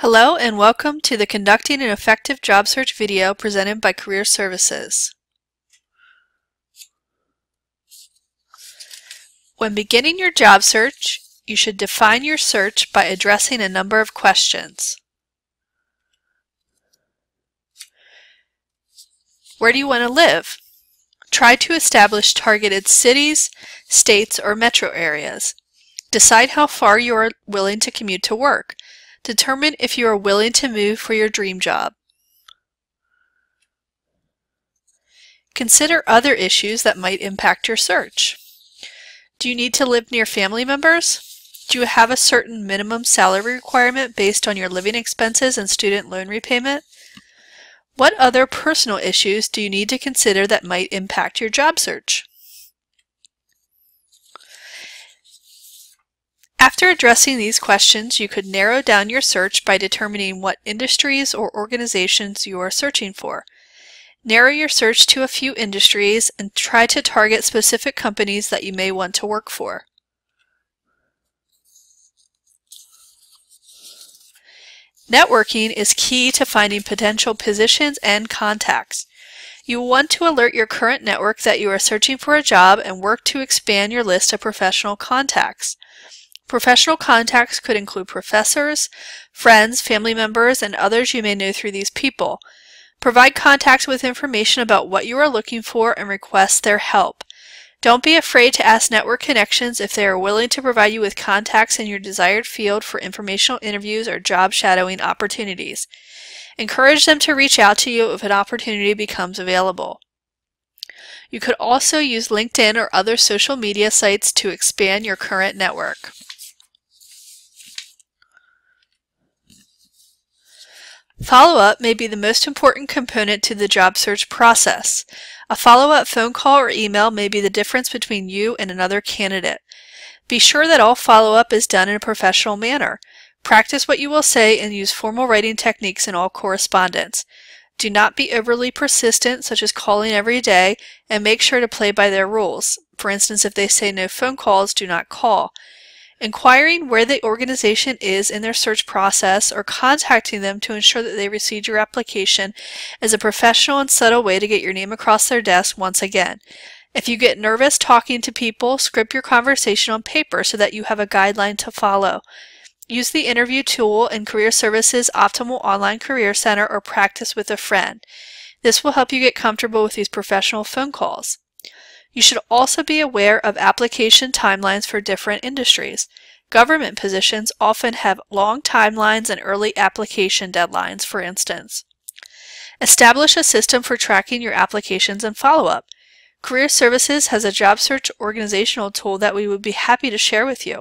Hello and welcome to the Conducting an Effective Job Search video presented by Career Services. When beginning your job search, you should define your search by addressing a number of questions. Where do you want to live? Try to establish targeted cities, states, or metro areas. Decide how far you are willing to commute to work. Determine if you are willing to move for your dream job. Consider other issues that might impact your search. Do you need to live near family members? Do you have a certain minimum salary requirement based on your living expenses and student loan repayment? What other personal issues do you need to consider that might impact your job search? After addressing these questions, you could narrow down your search by determining what industries or organizations you are searching for. Narrow your search to a few industries and try to target specific companies that you may want to work for. Networking is key to finding potential positions and contacts. You will want to alert your current network that you are searching for a job and work to expand your list of professional contacts. Professional contacts could include professors, friends, family members, and others you may know through these people. Provide contacts with information about what you are looking for and request their help. Don't be afraid to ask network connections if they are willing to provide you with contacts in your desired field for informational interviews or job shadowing opportunities. Encourage them to reach out to you if an opportunity becomes available. You could also use LinkedIn or other social media sites to expand your current network. Follow-up may be the most important component to the job search process. A follow-up phone call or email may be the difference between you and another candidate. Be sure that all follow-up is done in a professional manner. Practice what you will say and use formal writing techniques in all correspondence. Do not be overly persistent, such as calling every day, and make sure to play by their rules. For instance, if they say no phone calls, do not call. Inquiring where the organization is in their search process or contacting them to ensure that they received your application is a professional and subtle way to get your name across their desk once again. If you get nervous talking to people, script your conversation on paper so that you have a guideline to follow. Use the interview tool in Career Services Optimal Online Career Center or practice with a friend. This will help you get comfortable with these professional phone calls. You should also be aware of application timelines for different industries. Government positions often have long timelines and early application deadlines, for instance. Establish a system for tracking your applications and follow-up. Career Services has a job search organizational tool that we would be happy to share with you.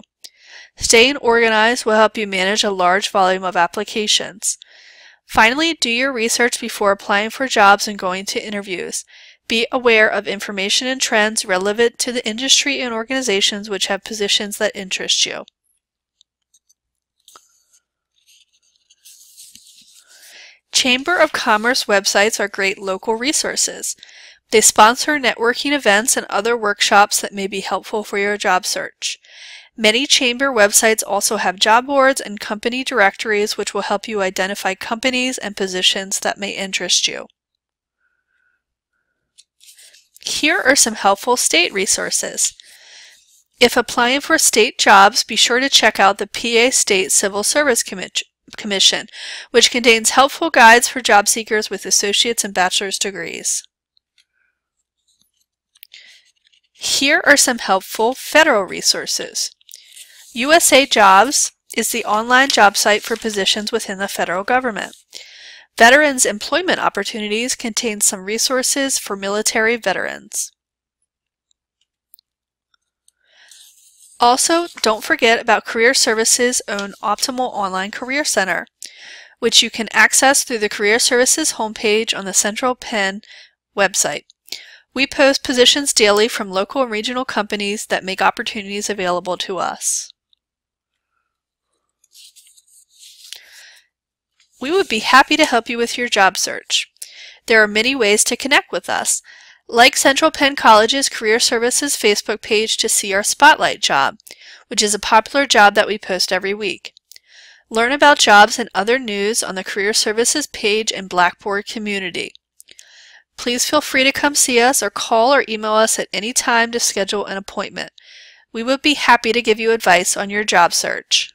Staying organized will help you manage a large volume of applications. Finally, do your research before applying for jobs and going to interviews. Be aware of information and trends relevant to the industry and organizations which have positions that interest you. Chamber of Commerce websites are great local resources. They sponsor networking events and other workshops that may be helpful for your job search. Many chamber websites also have job boards and company directories which will help you identify companies and positions that may interest you. Here are some helpful state resources. If applying for state jobs, be sure to check out the PA State Civil Service Commission, which contains helpful guides for job seekers with associate's and bachelor's degrees. Here are some helpful federal resources. USA Jobs is the online job site for positions within the federal government. Veterans Employment Opportunities contains some resources for military veterans. Also, don't forget about Career Services' own Optimal Online Career Center, which you can access through the Career Services homepage on the Central Penn website. We post positions daily from local and regional companies that make opportunities available to us. We would be happy to help you with your job search. There are many ways to connect with us. Like Central Penn College's Career Services Facebook page to see our Spotlight job, which is a popular job that we post every week. Learn about jobs and other news on the Career Services page and Blackboard community. Please feel free to come see us or call or email us at any time to schedule an appointment. We would be happy to give you advice on your job search.